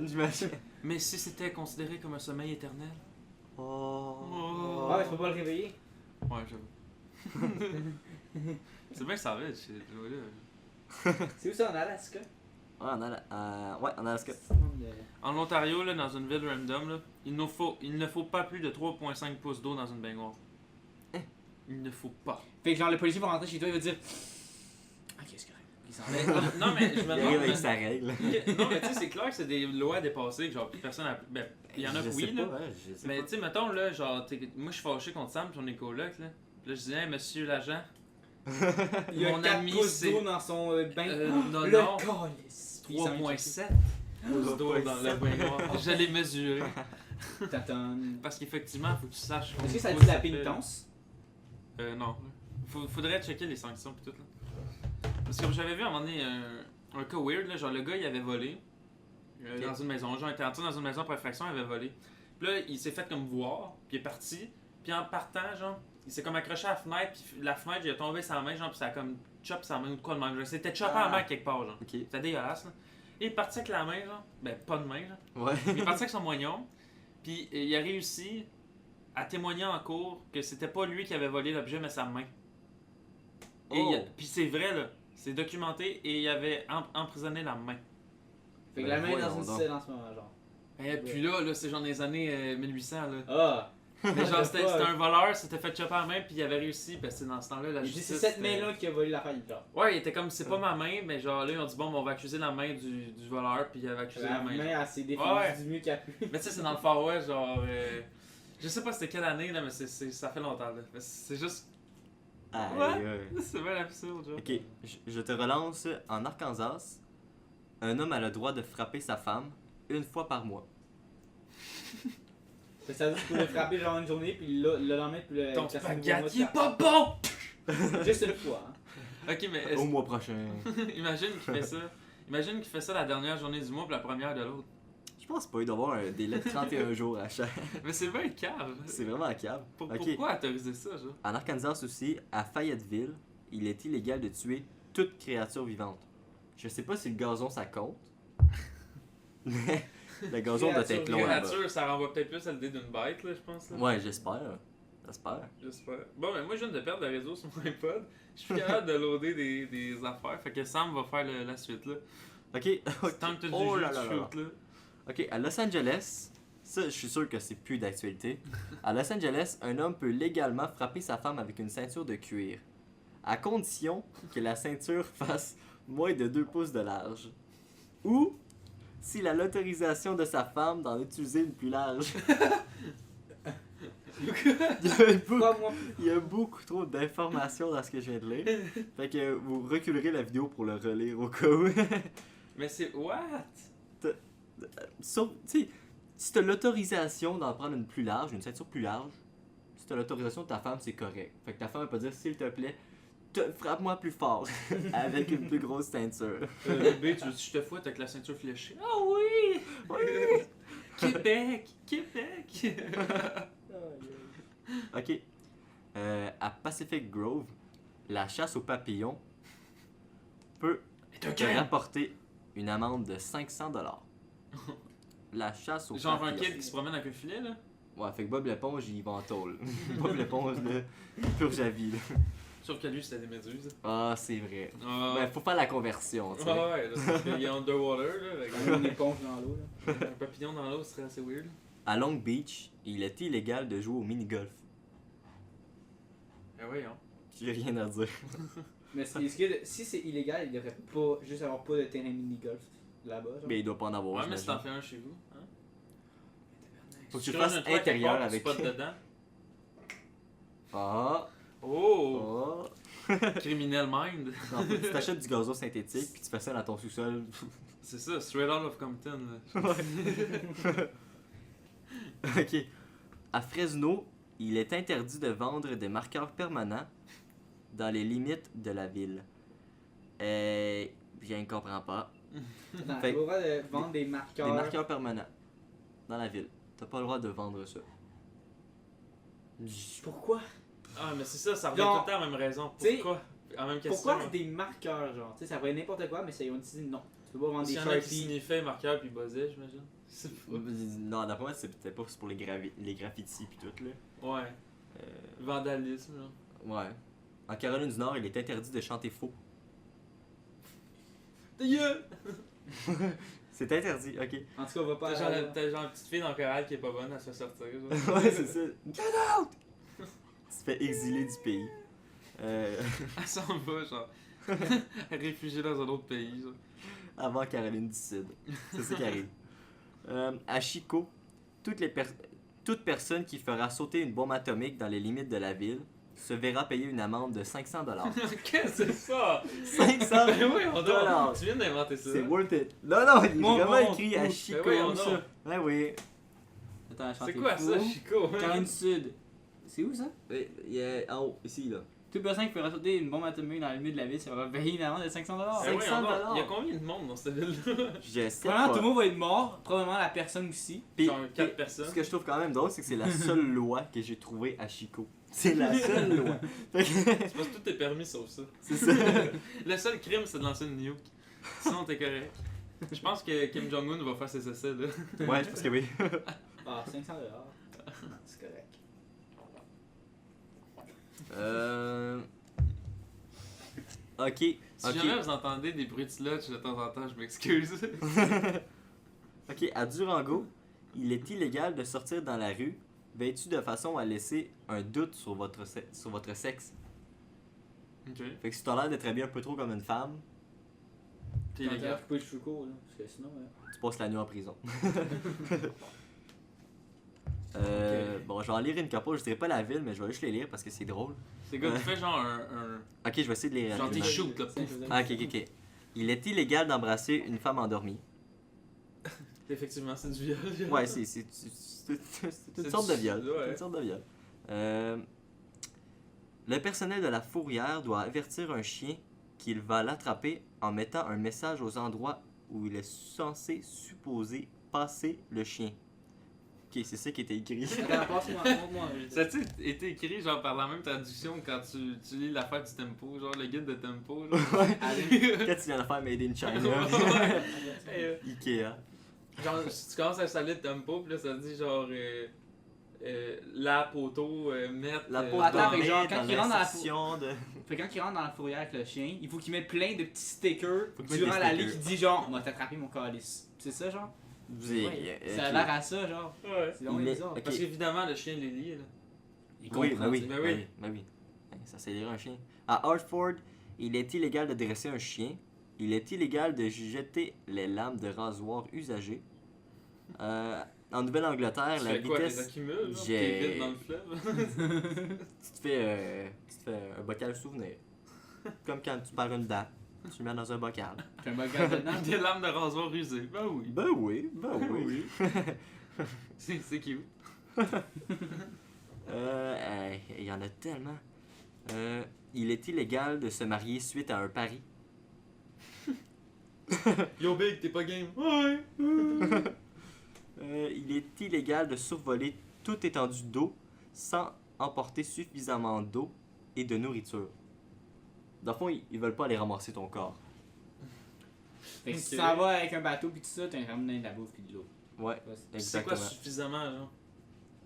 J'imagine. Mais si c'était considéré comme un sommeil éternel? Oh. Ouais, mais tu peux pas le réveiller. Ouais, j'avoue. C'est bien que ça va, là. C'est où ça en Alaska? Ouais, en Alaska. En Ontario, là, dans une ville random, là, il ne faut pas plus de 3,5 pouces d'eau dans une baignoire. Il ne faut pas. Fait que genre le policier va rentrer chez toi, il va dire. Ok, c'est correct. Il s'en va. Non, mais je me Il arrive demande. avec sa règle. Non, mais tu sais, c'est clair que c'est des lois dépassées, que genre, plus personne a. Ben, il y en a Je que sais oui, pas, là. ouais, je sais Mais pas. tu sais, mettons, là, genre, moi je suis fâché contre Sam, puis on est coloc, là. Puis là, je dis, hey, monsieur l'agent. Il y a Mon 4 ami, pouces c'est- d'eau dans son bain. Non, Le non. calice. Puis il s'en vient chercher. 3,7 pouces d'eau dans le baignoire. Je l'ai mesuré. T'attends. Parce qu'effectivement, faut que tu saches. Est-ce que ça combien dit la fait. pénitence? Non. Faudrait checker les sanctions pis tout là. Parce que j'avais vu à un moment donné un cas weird, là, genre le gars il avait volé dans une maison. Genre il était entré dans une maison par effraction, il avait volé. Puis là il s'est fait comme voir, puis il est parti. Puis en partant, genre, il s'est comme accroché à la fenêtre, puis la fenêtre il a tombé sa main, genre, puis ça a comme chop sa main ou de quoi de même. Genre, c'était chopé à la main quelque part, genre. Ok. C'était dégueulasse là. Et il est parti avec la main, genre. Ben pas de main, genre. Ouais. Il est parti avec son moignon, puis il a réussi à témoigner en cours que c'était pas lui qui avait volé l'objet, mais sa main. Et Oh. puis c'est vrai, là. C'est documenté et il avait emprisonné la main. Fait que Ben la main est dans voyons une donc. selle en ce moment, genre. Et puis là, c'est genre des années 1800, là. Ah! Mais genre, c'était Fuck. un voleur, s'était fait chopper la main, puis il avait réussi, parce que dans ce temps-là, la Il dit justice... c'est cette c'était- main-là qui a volé l'affaire, genre. Ouais, il était comme, c'est pas ma main, mais genre là, ils ont dit, bon, on va accuser la main du voleur, puis il avait accusé la La main. main, elle s'est défendue Ouais. du mieux qu'elle a pu. Mais tu sais, c'est dans le Far West, genre... je sais pas c'était quelle année, là, mais ça fait longtemps, là. Mais c'est juste... Aïe, Ouais. aïe. C'est bien absurde, genre. Ok, je te relance. En Arkansas, un homme a le droit de frapper sa femme une fois par mois. Fait que ça veut dire que tu peux le frapper genre une journée, puis le lendemain, puis le. Ton passer un nouveau spaghetti mois est de pas bon! frapper. Juste une fois, hein. Ok, mais Au mois prochain. imagine qu'il fait ça. Imagine qu'il fait ça la dernière journée du mois puis la première de l'autre. Je pense pas, il doit y avoir un délai de 31 jours à chaque. Mais c'est bien cave. C'est vraiment cave. Ok. Pourquoi autoriser ça, genre? En Arkansas aussi, à Fayetteville, il est illégal de tuer toute créature vivante. Je sais pas si le gazon ça compte. Mais le gazon doit être long là-bas. Créature, ça renvoie peut-être plus à l'idée d'une bête, là, je pense. Là. Ouais, j'espère. J'espère. J'espère. Bon, mais moi, je viens de perdre le réseau sur mon iPod. Je suis capable de loader des affaires. Fait que Sam va faire la suite, là. Ok. Tant que tu Oh le là là là. shoot, là. Ok, à Los Angeles, ça je suis sûr que c'est plus d'actualité. À Los Angeles, un homme peut légalement frapper sa femme avec une ceinture de cuir, à condition que la ceinture fasse moins de 2 pouces de large. Ou s'il a l'autorisation de sa femme d'en utiliser une plus large. Pas moi. Il y a beaucoup trop d'informations dans ce que je viens de lire. Fait que vous reculerez la vidéo pour le relire au cas où. Mais c'est. What? Sauf, tu sais, si t'as l'autorisation d'en prendre une plus large, une ceinture plus large, si t'as l'autorisation de ta femme, c'est correct. Fait que ta femme elle peut dire, s'il te plaît, frappe-moi plus fort avec une plus grosse ceinture. Bébé, tu veux que je te fouette avec la ceinture fléchée? Ah oui! Oui! Québec! Québec! Ok. À Pacific Grove, la chasse aux papillons peut C'est un te crime! rapporter une amende de 500$. La chasse aux Genre un papillons. kid qui se promène avec un filet, là? Ouais, fait que Bob l'éponge, il va en tôle. Bob l'éponge, là, purge à vie, là. Sauf que lui, c'était des méduses. Ah, c'est vrai. Ah, Ben, faut faire la conversion, tu sais. ouais, là, parce qu'il est underwater, là. Avec Une éponge dans l'eau, là. un papillon dans l'eau, ce serait assez weird. À Long Beach, il est illégal de jouer au mini-golf. Eh voyons. J'ai rien à dire. Mais est-ce que si c'est illégal, il devrait pas juste avoir pas de terrain mini-golf là-bas, genre? Mais il doit pas en avoir, Ouais, mais si t'en j'imagine. fais un chez vous, hein? Faut que tu creuses fasses un trou à quelque intérieur part, avec... tu spots dedans. Ah! Oh! Oh! Criminel mind. Non, faut que tu t'achètes du gazon synthétique puis tu fais ça dans ton sous-sol. C'est ça, straight out of Compton, là. Ok. À Fresno, il est interdit de vendre des marqueurs permanents dans les limites de la ville. Je ne comprends pas. Attends, Fait- tu vas de vendre des marqueurs. Des marqueurs permanents dans la ville. T'as pas le droit de vendre ça. Pourquoi? Ah, mais c'est ça, ça revient Genre, tout le temps à la même raison. t'sais, Pourquoi? En même question. Pourquoi des marqueurs, genre? Tu sais, ça pourrait être n'importe quoi, mais ça, ils ont dit non. Tu peux pas vendre Parce des qu'il y en a qui Sharpies. sniffaient marqueur puis buzzaient, j'imagine. C'est pas. Non, d'après moi, c'est peut-être pas pour les, les graffitis pis tout, là. Ouais. Vandalisme, là. Ouais. En Caroline du Nord, il est interdit de chanter faux. Ta gueule! C'est interdit, ok. En tout cas, on va pas. T'as genre une petite fille dans le chorale qui est pas bonne, elle se fait sortir. Genre. Ouais, c'est ça. Get out! Tu te fais exiler du pays. Elle s'en va, genre. Réfugiée dans un autre pays, genre. Avant Caroline du Sud. C'est ça qui arrive. À Chico, toute personne qui fera sauter une bombe atomique dans les limites de la ville se verra payer une amende de 500$. Qu'est-ce que c'est ça? 500$! Ben oui, on dollars. Tu viens d'inventer ça. C'est worth it. Non, non, il est Mon vraiment bon, écrit à où? Chico. Ben oui, on ça. Ouais, oui. Attends, C'est quoi ça, Chico? Caroline du Sud. C'est où ça? Oui, il est en haut, ici, là. Toute personne qui fera sauter une bombe atomique dans le milieu de la ville, ça va payer une amende de 500$. Ben oui, 500$. Il y a combien de monde dans cette ville-là? Je sais Probablement, tout pas. le monde va être mort. Probablement la personne aussi. Puis, Genre 4 puis, personnes. Ce que je trouve quand même drôle, c'est que c'est la seule loi que j'ai trouvée à Chico. C'est la seule loi. Fait que- C'est parce que tout est permis sauf ça. c'est ça. Le seul crime, c'est de lancer une nuke. Sinon, t'es correct. Je pense que Kim Jong-un va faire ses essais, là. Ouais, je pense que oui. Ah, 500$. C'est correct. Ok. Si Ok. jamais vous entendez des bruits de sludge de temps en temps, je m'excuse. Ok, à Durango, il est illégal de sortir dans la rue vêtu de façon à laisser un doute sur votre, sur votre sexe. Ok. Fait que si t'as l'air d'être habillé un peu trop comme une femme, T'es T'as illégal. intérêt à couper les cheveux courts, là. Parce que sinon. tu passes la nuit en prison. Ok. Bon, je vais en lire une couple, je dirais pas la ville, mais je vais juste les lire parce que c'est drôle. C'est quoi, tu fais genre un. Ok, je vais essayer de les lire. Genre des rapidement. shoots, là. Pouf. Ah, ok, ok, ok. Il est illégal d'embrasser une femme endormie. Effectivement, c'est du viol. Ouais, c'est une C'est sorte de viol. ouais. C'est une sorte de viol. Le personnel de la fourrière doit avertir un chien qu'il va l'attraper en mettant un message aux endroits où il est supposé passer le chien. Ok, c'est ça qui était écrit. Attends, montre-moi. Ça a été écrit genre par la même traduction quand tu lis l'affaire du tempo, genre le guide de tempo. Genre. Quand tu viens de faire Made in China. Hey, Ikea. genre, si tu commences à installer le tempo, puis là ça dit genre la poteau, mettre. La peau Attends, dorée mais genre, quand dans il rentre dans la l'insertion de... Fait que quand il rentre dans la fourrière avec le chien, il faut qu'il mette plein de petits stickers Faut qu'il mette durant des l'allée qui stickers. dit genre, on va t'attraper mon calice. C'est ça, genre? Ça a l'air à ça, genre. Ouais. C'est vraiment Il est- bizarre. ok. Parce qu'évidemment, le chien les lit, là. Il Oui, comprend, ben oui, tu sais. ben ben oui. oui, ben oui. Ça c'est lire un chien. À Hartford, il est illégal de dresser un chien. Il est illégal de jeter les lames de rasoir usagées. En Nouvelle-Angleterre, Tu la fais quoi, t'es vitesse... accumules, genre, J'ai- t'es vite dans le fleuve? tu te fais un bocal souvenir. Comme quand tu perds une dent. Tu le mets dans un bocal. Fais un bocal dedans. Des lames de rasoir usées. Ben oui. Ben oui, ben oui. C'est cute. Il y en a tellement. Il est illégal de se marier suite à un pari. Yo Big, t'es pas game? Ouais. Il est illégal de survoler toute étendue d'eau sans emporter suffisamment d'eau et de nourriture. Dans le fond, ils veulent pas aller ramasser ton corps. Fait que si Ok. tu t'en vas avec un bateau pis tout ça, t'as ramené de la bouffe pis de l'eau. Ouais, C'est quoi exactement. suffisamment, genre?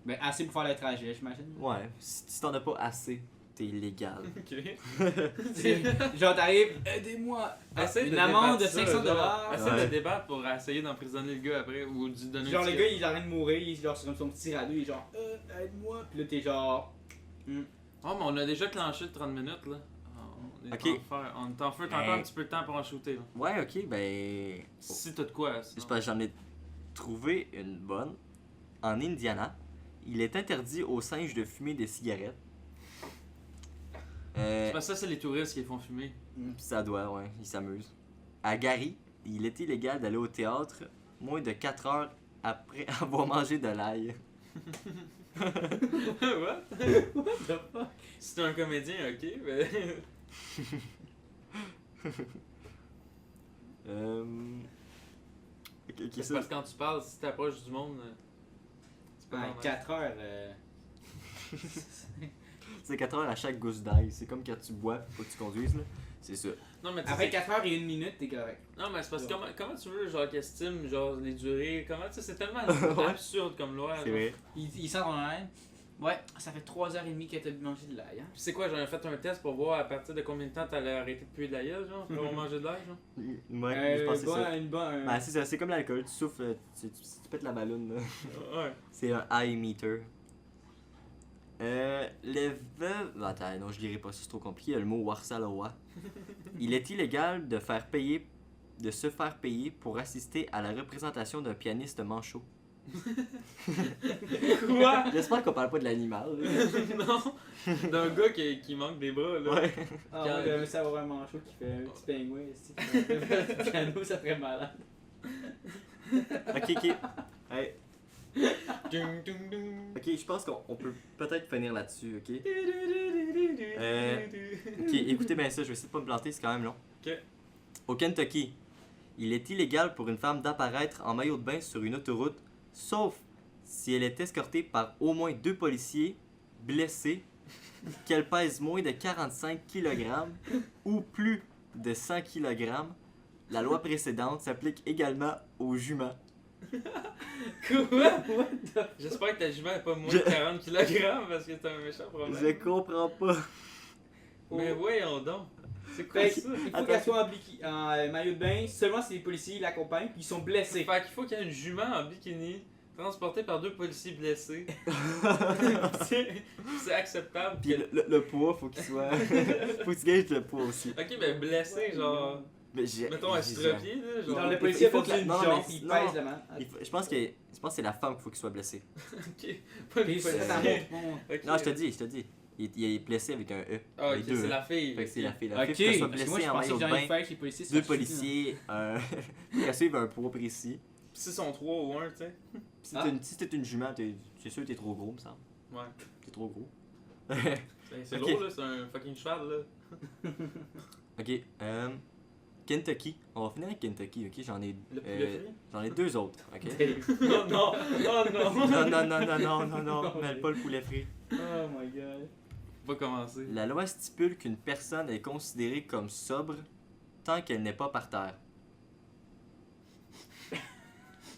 Ben assez pour faire le trajet, j'imagine. Ouais, si t'en as pas assez, t'es illégal. Ok. Genre t'arrives, aidez-moi! Essaye Une de amende de débattre ça, 500 genre. Essaye Ouais. de débattre pour essayer d'emprisonner le gars après ou lui donner Genre un le ticket. gars il est en train de mourir, il est genre sur son petit radeau, il est genre aide-moi! Pis là t'es genre. Oh, mais on a déjà clenché le 30 minutes, là. On est Ok. en feu. On est en feu, t'as encore un petit peu de temps pour en shooter, là. Ouais, ok, ben. Si t'as de quoi, C'est sinon. parce que j'en ai trouvé une bonne. En Indiana, il est interdit aux singes de fumer des cigarettes. C'est parce que ça, c'est les touristes qui les font fumer. Ça doit, ouais, ils s'amusent. À Gary, il est illégal d'aller au théâtre moins de 4 heures après avoir mangé de l'ail. What? What the fuck? Si t'es un comédien, ok, mais. Ok, C'est ça. parce que quand tu parles, si t'approches du monde, c'est pas Ouais, normal. 4 heures. C'est 4 heures à chaque gousse d'ail. C'est comme quand tu bois, faut que tu conduises, là. C'est ça. Non, mais tu Après sais, 4 heures et 1 minute, t'es correct. non, mais c'est parce que comment tu veux, genre, qu'ils estiment, genre, les durées, comment, tu sais, c'est tellement Ouais. absurde comme loi. C'est genre. vrai. Il sent ton ail. Ouais, ça fait 3h30 que t'as mangé de l'ail, hein. Puis c'est quoi, j'en ai fait un test pour voir à partir de combien de temps t'allais arrêter de puer de la gueule, genre, pour manger de l'ail, genre. Ouais, je pense que c'est ça. Une bonne. Ben, c'est ça, c'est comme l'alcool, tu souffles, tu pètes la ballonne, là. Ouais. C'est un high meter. Les veuves. Attends, non, je dirais pas, c'est trop compliqué. Il y a le mot Warsalawa. Il est illégal de se faire payer pour assister à la représentation d'un pianiste manchot. Quoi? J'espère qu'on parle pas de l'animal. là. Non! D'un gars qui manque des bras, là. Ouais. Ah ouais, j'aimerais ça avoir un manchot qui fait un petit pingouin ici. Le piano, ça ferait malade. Ok. Hey. Dung, dung, dung. Ok, je pense qu'on peut peut-être finir là-dessus, ok? Ok, écoutez bien ça, je vais essayer de pas me planter, c'est quand même long. Ok. Au Kentucky, il est illégal pour une femme d'apparaître en maillot de bain sur une autoroute, sauf si elle est escortée par au moins 2 policiers blessés, qu'elle pèse moins de 45 kg ou plus de 100 kg. La loi précédente s'applique également aux juments. Quoi? J'espère que ta jument est pas moins de 40 kg parce que c'est un méchant problème. Je comprends pas. Mais voyons donc. C'est quoi Fait que, ça? il faut qu'elle soit en maillot de bain, seulement si les policiers l'accompagnent puis ils sont blessés. Fait qu'il faut qu'il y ait une jument en bikini transportée par 2 policiers blessés. C'est acceptable. Puis le poids, faut qu'il soit. Faut que tu gages le poids aussi. Ok, mais blessé, genre. Mais j'ai. Mettons un j'ai- stropied, là. Genre Genre. le policier il faut faut que la- une non, jambe mais- puis il non. pèse le man. Je pense que c'est la femme qu'il faut qu'il soit blessé. Ok. Pas Puis le ça, ça policier. monte. Ok. Non, je te dis. Il est blessé avec un E. Ah, Les ok, deux, c'est hein. la fille. Fait que c'est la fille. La Ok, fille, qu'elle soit parce que moi blessée je en pensais que maillot de j'en ai bain. fait avec les policiers. ça 2 suffit, policiers. Qu'elle suive un poids précis. Puis s'ils sont 3 ou 1, tu sais. Si t'es une jument, c'est sûr que t'es trop gros, me semble. Ouais. T'es trop gros. C'est Ok. lourd, là, c'est un fucking cheval, là. Ok, Kentucky. On va finir avec Kentucky, ok? Le poulet J'en ai deux autres, ok? frit? Non, non, oh non. Non, mêle pas le poulet frit. Oh my god. Faut pas commencer. La loi stipule qu'une personne est considérée comme sobre tant qu'elle n'est pas par terre.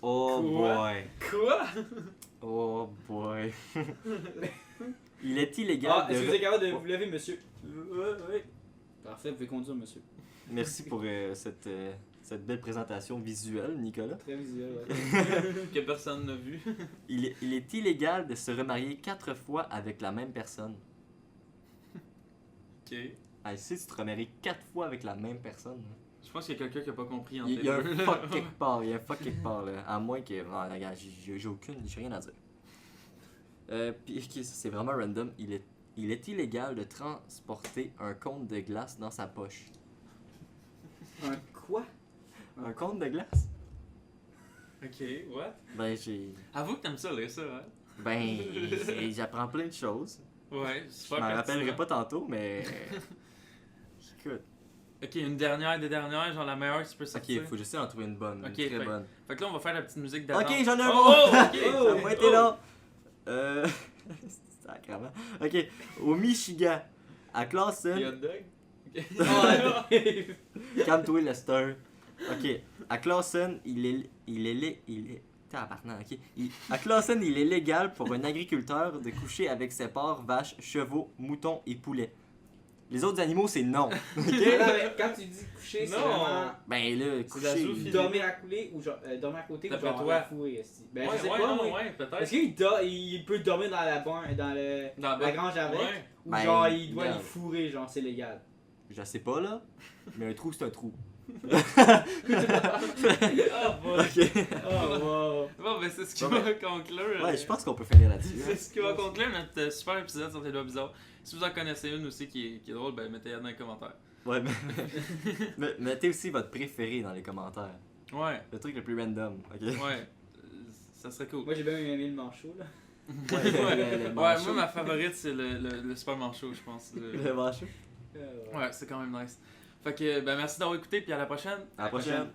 Oh Quoi? boy. Quoi? Oh boy. Il est illégal Ah, de... est-ce que vous êtes capable de vous lever, monsieur? Ouais. Parfait, vous pouvez conduire, monsieur. Merci pour cette belle présentation visuelle, Nicolas. Très visuel, ouais. Que personne n'a vu. Il est illégal de se remarier 4 fois avec la même personne. Ok. Ah, si tu te remaries 4 fois avec la même personne. Je pense qu'il y a quelqu'un qui a pas compris en Il y a un fuck quelque part, là. À moins que. Ah, regarde, j'ai rien à dire. Puis, ok, ça, c'est vraiment random. Il est illégal de transporter un cône de glace dans sa poche. Un quoi? Un cône de glace? Ok, what? Ben, j'ai. Avoue que t'aimes ça, lire ça, hein? Ben, j'apprends plein de choses. Ouais, Je super m'en pertinent. rappellerai pas tantôt, mais. Écoute. Ok, une dernière des dernières, genre la meilleure que tu peux sortir. Ok, faut que j'essaie d'en trouver une bonne. Ok, Une très bonne. Fait que là, on va faire la petite musique d'attente. Ok, j'en ai un Oh, bon! ok! Ça a pas été long! Sacrément. Ok, au Michigan, à Les Clawson. hot dogs? Ok. Oh, Calme-toi, Lester. Ok, à Clawson, tabarnak, ok. À Clawson, il est légal pour un agriculteur de coucher avec ses porcs, vaches, chevaux, moutons et poulets. Les autres animaux, c'est non. Ok? Non, mais quand tu dis coucher, c'est Non. vraiment. Ben là, C'est de la coucher. zoophilie. Dormir à couler ou genre dormir à côté ou D'après genre toi. à fourrer, esti. Ben Ouais, je sais ouais, pas, non, moi. ouais, peut-être. Est-ce il peut dormir dans la Dans la grange avec Ouais. ou Ben, genre il doit regarde. les fourrer, genre c'est légal. Je sais pas là, mais un trou, c'est un trou. Ah, bon. Ok. Oh wow. Bon, ben c'est ce qui Bon, va conclure. Ouais, je pense qu'on peut finir là-dessus. C'est ce qui va conclure notre super épisode sur les lois bizarres. Si vous en connaissez une aussi qui est drôle, ben mettez-la dans les commentaires. Ouais, mais mettez aussi votre préféré dans les commentaires. Ouais, Le truc le plus random, ok? ouais. Ça serait cool. Moi j'ai bien aimé le manchot là. Ouais, le Ouais, manchot. moi ma favorite c'est le super manchot, je pense. Le manchot. Ouais, c'est quand même nice. Fait que, ben merci d'avoir écouté, puis à la prochaine. À la prochaine.